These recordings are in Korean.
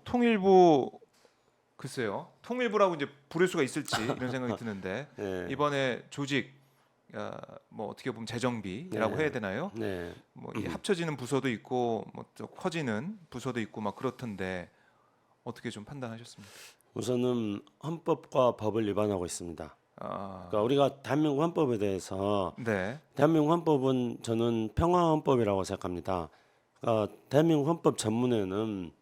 통일부 글쎄요. 통일부라고 이제 부를 수가 있을지 이런 생각이 드는데 네. 이번에 조직 뭐 어떻게 보면 재정비라고 네. 해야 되나요? 네. 뭐 이 합쳐지는 부서도 있고 뭐 또 커지는 부서도 있고 막 그렇던데 어떻게 좀 판단하셨습니까? 우선은 헌법과 법을 위반하고 있습니다. 아, 그러니까 우리가 대한민국 헌법에 대해서 네. 대한민국 헌법은 저는 평화 헌법이라고 생각합니다. 그러니까 대한민국 헌법 전문에는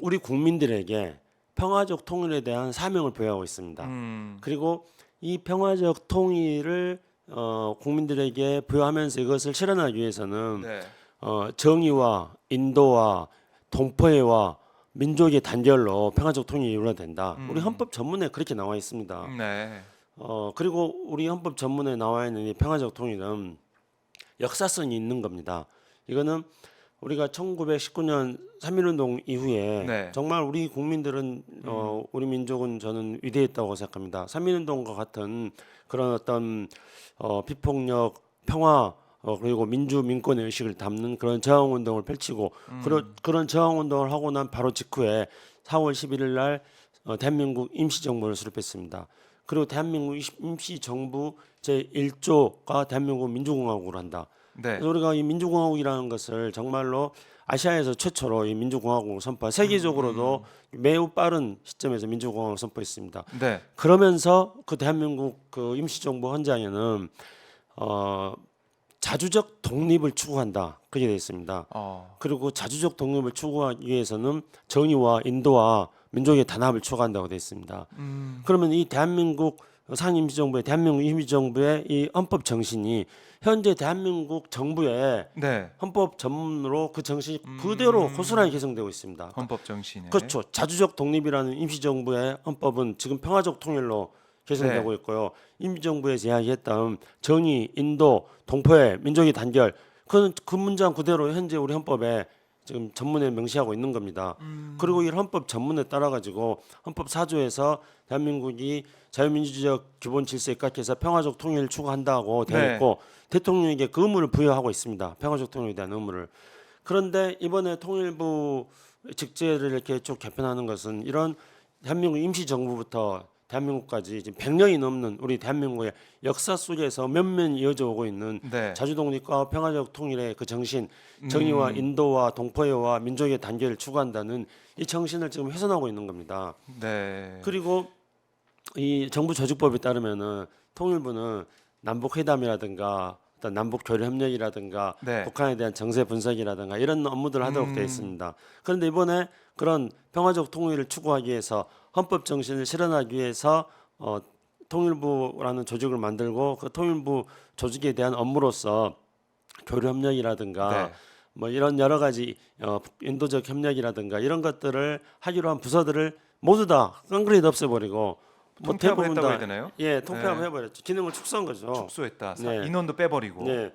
우리 국민들에게 평화적 통일에 대한 사명을 부여하고 있습니다. 그리고 이 평화적 통일을 국민들에게 부여하면서 이것을 실현하기 위해서는 네. 정의와 인도와 동포애와 민족의 단결로 평화적 통일이 이루어야 된다. 우리 헌법 전문에 그렇게 나와 있습니다. 네. 그리고 우리 헌법 전문에 나와 있는 이 평화적 통일은 역사성이 있는 겁니다. 이거는 우리가 1919년 3.1운동 이후에 네. 정말 우리 국민들은 우리 민족은 저는 위대했다고 생각합니다. 3.1운동과 같은 그런 어떤 비폭력, 평화 그리고 민주 민권의 의식을 담는 그런 저항운동을 펼치고 그런 저항운동을 하고 난 바로 직후에 4월 11일 날 대한민국 임시정부를 수립했습니다. 그리고 대한민국 임시정부 제1조가 대한민국 민주공화국을 한다. 네. 그래서 우리가 이 민주공화국이라는 것을 정말로 아시아에서 최초로 이 민주공화국을 선포, 세계적으로도 매우 빠른 시점에서 민주공화국을 선포했습니다. 네. 그러면서 그 대한민국 그 임시정부 헌장에는 자주적 독립을 추구한다 그렇게 되어 있습니다. 그리고 자주적 독립을 추구하기 위해서는 정의와 인도와 민족의 단합을 추구한다고 되어 있습니다. 그러면 이 대한민국 상임시정부의 대한민국 임시정부의 이 헌법 정신이 현재 대한민국 정부의 네. 헌법 전문으로 그 정신이 그대로 고스란히 개정되고 있습니다. 헌법 정신에. 그렇죠. 자주적 독립이라는 임시정부의 헌법은 지금 평화적 통일로 개정되고 네. 있고요. 임시정부에서 이야기했던 정의, 인도, 동포애, 민족의 단결 그 문장 그대로 현재 우리 헌법에 지금 전문에 명시하고 있는 겁니다. 그리고 이 헌법 전문에 따라 가지고 헌법 4조에서 대한민국이 자유민주주의적 기본 질서에 입각해서 평화적 통일을 추구한다고 되어 네. 있고 대통령에게 그 의무를 부여하고 있습니다. 평화적 통일에 대한 의무를. 그런데 이번에 통일부 직제를 이렇게 쭉 개편하는 것은 이런 대한민국 임시정부부터 대한민국까지 지금 100년이 넘는 우리 대한민국의 역사 속에서 면면 이어져 오고 있는 네. 자주독립과 평화적 통일의 그 정신, 정의와 인도와 동포애와 민족의 단결을 추구한다는 이 정신을 지금 훼손하고 있는 겁니다. 네. 그리고 이 정부 조직법에 따르면은 통일부는 남북 회담이라든가 어떤 남북 교류 협력이라든가 네. 북한에 대한 정세 분석이라든가 이런 업무들을 하도록 되어 있습니다. 그런데 이번에 그런 평화적 통일을 추구하기 위해서 헌법 정신을 실현하기 위해서 통일부라는 조직을 만들고 그 통일부 조직에 대한 업무로서 교류 협력이라든가 네. 뭐 이런 여러 가지 인도적 협력이라든가 이런 것들을 하기로 한 부서들을 모두 다 깡그리 없애버리고 뭐 통폐합을 대부분 했다고 다 해야 되나요? 예 통폐합 네. 해버렸죠. 기능을 축소한 거죠. 축소했다. 네. 인원도 빼버리고. 네,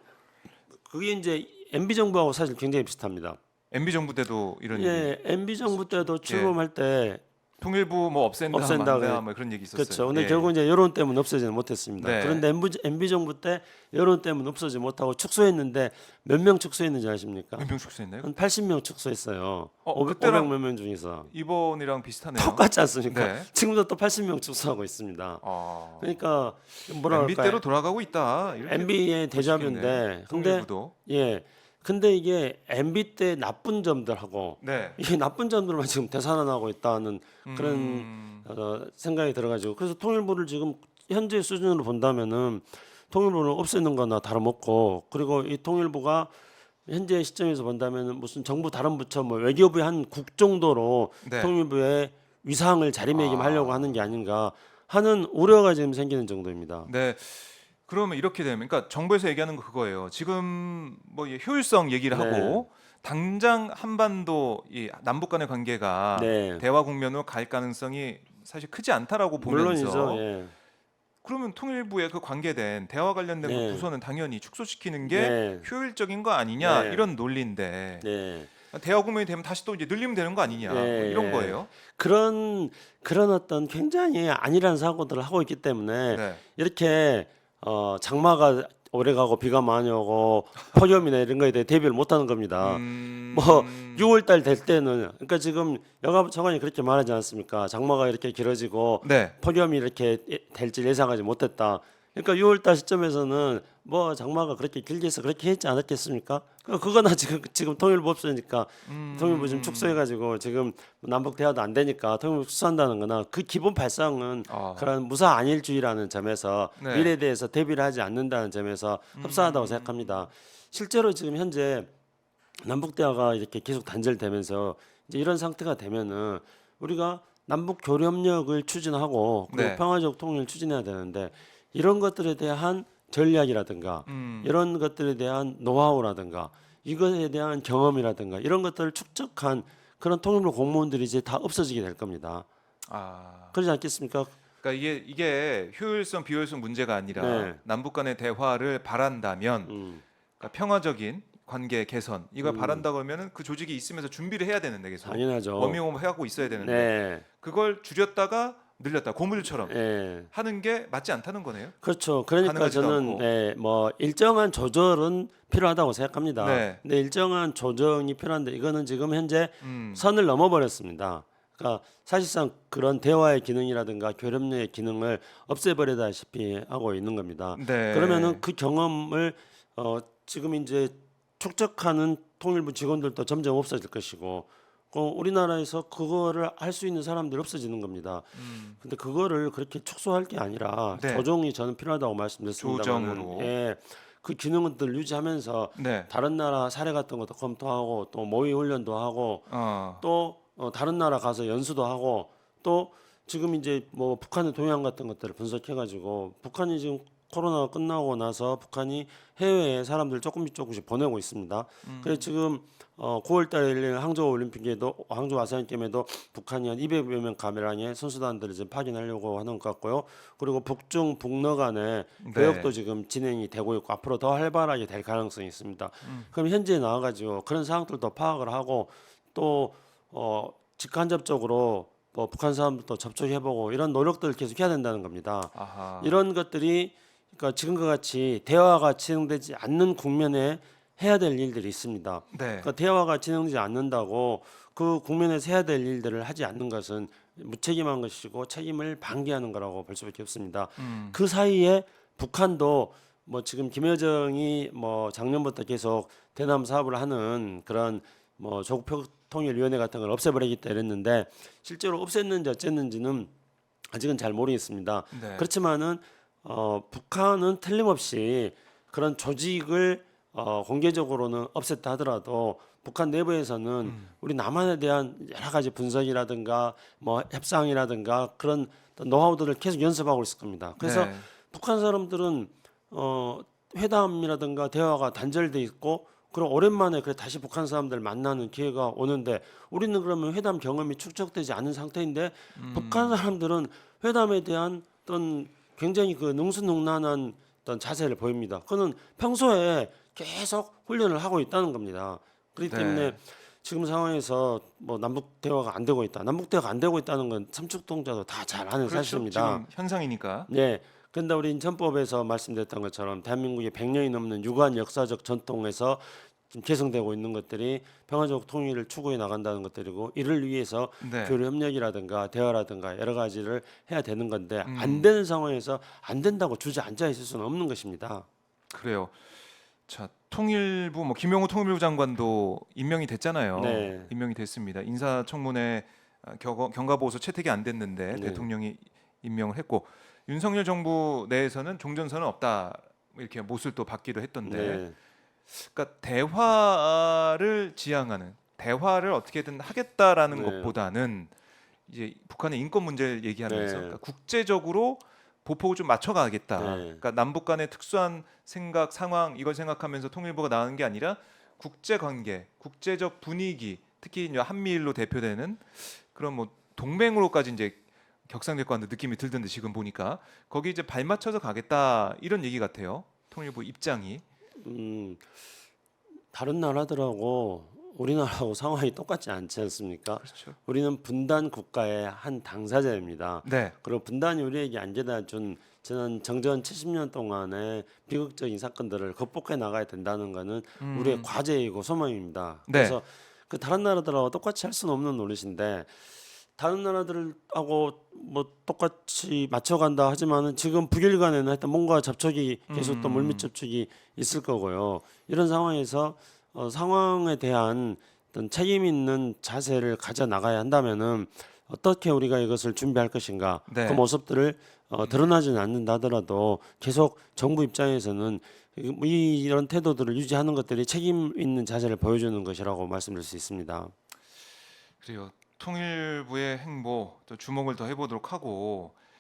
그게 이제 MB 정부하고 사실 굉장히 비슷합니다. MB 정부 때도 이런 얘기. 예, MB 정부 때도 출범할 때 통일부 뭐 없앤다, 없앤다 만다 그래. 뭐 그런 얘기 있었어요. 그렇죠. 근데 예. 결국 이제 여론 때문에 없어지는 못했습니다. 네. 그런데 MB 정부 때 여론 때문에 없어지지 못하고 축소했는데 몇 명 축소했는지 아십니까? 몇 명 축소했나요? 한 80명 축소했어요. 그때랑 500 몇 명 중에서 이번이랑 비슷하네요. 똑같지 않습니까? 네. 지금도 또 80명 축소하고 있습니다. 그러니까 뭐라 MB 그럴까요? 때로 돌아가고 있다. 이렇게 MB의 볼 수 있겠네요. 대자뷰인데 근데 통일부도. 예. 근데 이게 MB 때 나쁜 점들하고 네. 이게 나쁜 점들만 지금 되살아나고 있다는 그런 생각이 들어가지고 그래서 통일부를 지금 현재 수준으로 본다면은 통일부를 없애는 거나 다름없고 그리고 이 통일부가 현재 시점에서 본다면은 무슨 정부 다른 부처 뭐 외교부의 한 국 정도로 네. 통일부의 위상을 자리매김하려고 하는 게 아닌가 하는 우려가 지금 생기는 정도입니다. 네. 그러면 이렇게 되면, 그러니까 정부에서 얘기하는 거 그거예요. 지금 뭐 효율성 얘기를 네. 하고 당장 한반도 이 남북 간의 관계가 네. 대화 국면으로 갈 가능성이 사실 크지 않다라고 보면서 물론이죠. 예. 그러면 통일부에 그 관계된 대화 관련된 네. 그 부서는 당연히 축소시키는 게 네. 효율적인 거 아니냐 네. 이런 논리인데 네. 대화 국면이 되면 다시 또 이제 늘리면 되는 거 아니냐 뭐 네, 이런 예. 거예요. 그런 어떤 굉장히 안일한 사고들을 하고 있기 때문에 네. 이렇게 장마가 오래 가고 비가 많이 오고 폭염이나 이런 거에 대해 대비를 못하는 겁니다. 뭐 6월 달 될 때는 그러니까 지금 영업 장관이 그렇게 말하지 않았습니까? 장마가 이렇게 길어지고 네. 폭염이 이렇게 될지 예상하지 못했다. 그러니까 6월 달 시점에서는 뭐 장마가 그렇게 길게 해서 그렇게 했지 않았겠습니까? 그거나 지금 통일부 없으니까 통일부 좀 축소해가지고 지금 남북 대화도 안 되니까 통일부 축소한다는 거나 그 기본 발상은 아, 그런 무사 안일주의라는 점에서 네. 미래에 대해서 대비를 하지 않는다는 점에서 흡사하다고 생각합니다. 실제로 지금 현재 남북 대화가 이렇게 계속 단절되면서 이제 이런 상태가 되면은 우리가 남북 교류 협력을 추진하고 그리고 네. 평화적 통일을 추진해야 되는데 이런 것들에 대한 전략이라든가 이런 것들에 대한 노하우라든가 이것에 대한 경험이라든가 이런 것들을 축적한 그런 통일부 공무원들이 이제 다 없어지게 될 겁니다. 아. 그러지 않겠습니까? 그러니까 이게 효율성 비효율성 문제가 아니라 네. 남북 간의 대화를 바란다면 음, 그러니까 평화적인 관계 개선 이걸 바란다고 하면은 그 조직이 있으면서 준비를 해야 되는데 계속 당연하죠. 워밍업 해갖고 있어야 되는데 네, 그걸 줄였다가 늘렸다 고물처럼 네. 하는 게 맞지 않다는 거네요. 그렇죠. 그러니까 가능하지도 저는 않고. 네, 뭐 일정한 조절은 필요하다고 생각합니다. 네. 근데 일정한 조정이 필요한데 이거는 지금 현재 음. 선을 넘어버렸습니다. 그러니까 사실상 그런 대화의 기능이라든가 교섭력의 기능을 없애버리다시피 하고 있는 겁니다. 네. 그러면은 그 경험을 지금 이제 축적하는 통일부 직원들도 점점 없어질 것이고 우리나라에서 그거를 할 수 있는 사람들이 없어지는 겁니다. 근데 그거를 그렇게 축소할 게 아니라 네. 조정이 저는 필요하다고 말씀드렸습니다만은 조정으로. 예, 그 기능들을 유지하면서 네. 다른 나라 사례 같은 것도 검토하고 또 모의 훈련도 하고 또 다른 나라 가서 연수도 하고 또 지금 이제 뭐 북한의 동향 같은 것들을 분석해가지고 북한이 지금 코로나가 끝나고 나서 북한이 해외에 사람들 조금씩 보내고 있습니다. 그래서 지금 9월달에 열리는 항저우 올림픽에도 항저우 아시안 게임에도 북한이 한 200여 명 가량의 선수단들을 지금 파견하려고 하는 것 같고요. 그리고 북중 북러 간의 네. 교역도 지금 진행이 되고 있고 앞으로 더 활발하게 될 가능성이 있습니다. 그럼 현재 나와가지고 그런 상황들도 파악을 하고 또 직간접적으로 뭐 북한 사람들도 접촉해보고 이런 노력들을 계속 해야 된다는 겁니다. 아하. 이런 것들이 그러니까 지금과 같이 대화가 진행되지 않는 국면에 해야 될 일들이 있습니다. 네. 그러니까 대화가 진행되지 않는다고 그 국면에서 해야 될 일들을 하지 않는 것은 무책임한 것이고 책임을 방기하는 거라고 볼 수밖에 없습니다. 그 사이에 북한도 뭐 지금 김여정이 뭐 작년부터 계속 대남 사업을 하는 그런 뭐 조국통일위원회 같은 걸 없애버리겠다 이랬는데 실제로 없앴는지 어쨌는지는 아직은 잘 모르겠습니다. 네. 그렇지만은 북한은 틀림없이 그런 조직을 공개적으로는 없앴다 하더라도 북한 내부에서는 우리 남한에 대한 여러 가지 분석이라든가 뭐 협상이라든가 그런 노하우들을 계속 연습하고 있을 겁니다. 그래서 네. 북한 사람들은 회담이라든가 대화가 단절돼 있고 그럼 오랜만에 그래 다시 북한 사람들 만나는 기회가 오는데 우리는 그러면 회담 경험이 축적되지 않은 상태인데 북한 사람들은 회담에 대한 어떤 굉장히 그 능수능란한 어떤 자세를 보입니다. 그거는 평소에 계속 훈련을 하고 있다는 겁니다. 그렇기 네. 때문에 지금 상황에서 뭐 남북 대화가 안 되고 있다. 남북 대화가 안 되고 있다는 건 삼척동자도 다 잘 아는 그렇죠. 사실입니다. 지금 현상이니까. 네. 그런데 우리 인천법에서 말씀드렸던 것처럼 대한민국의 100년이 넘는 유구한 역사적 전통에서 지금 개성되고 있는 것들이 평화적 통일을 추구해 나간다는 것들이고 이를 위해서 네. 교류 협력이라든가 대화라든가 여러 가지를 해야 되는 건데 안 되는 상황에서 안 된다고 주저앉아 있을 수는 없는 것입니다. 그래요. 자, 통일부 뭐 김용호 통일부 장관도 임명이 됐잖아요. 네. 임명이 됐습니다. 인사청문회 경과보고서 채택이 안 됐는데 네. 대통령이 임명을 했고 윤석열 정부 내에서는 종전선언 없다 이렇게 못을 또 받기도 했던데. 네. 그러니까 대화를 지향하는 대화를 어떻게든 하겠다라는 네. 것보다는 이제 북한의 인권 문제를 얘기하면서 네. 그러니까 국제적으로 보폭을 좀 맞춰가겠다. 네. 그러니까 남북 간의 특수한 생각 상황 이걸 생각하면서 통일부가 나오는 게 아니라 국제 관계, 국제적 분위기, 특히 이제 한미일로 대표되는 그런 뭐 동맹으로까지 이제 격상될 것 같은 느낌이 들던데 지금 보니까 거기 이제 발맞춰서 가겠다 이런 얘기 같아요. 통일부 입장이. 다른 나라들하고 우리나라하고 상황이 똑같지 않지 않습니까? 그렇죠. 우리는 분단 국가의 한 당사자입니다. 네. 그리고 분단이 우리에게 안겨다 준 지난 정전 70년 동안의 비극적인 사건들을 극복해 나가야 된다는 것은 우리의 과제이고 소망입니다. 네. 그래서 그 다른 나라들하고 똑같이 할 수는 없는 노릇인데 다른 나라들하고 뭐 똑같이 맞춰간다 하지만은 지금 북일간에는 하여튼 뭔가 접촉이 계속 또 물밑 접촉이 있을 거고요. 이런 상황에서 상황에 대한 어떤 책임 있는 자세를 가져 나가야 한다면은 어떻게 우리가 이것을 준비할 것인가 네. 그 모습들을 드러나지는 않는다 하더라도 계속 정부 입장에서는 이런 태도들을 유지하는 것들이 책임 있는 자세를 보여주는 것이라고 말씀드릴 수 있습니다. 그래요. 통일부의 행보 또 주목을 더 해보도록 하고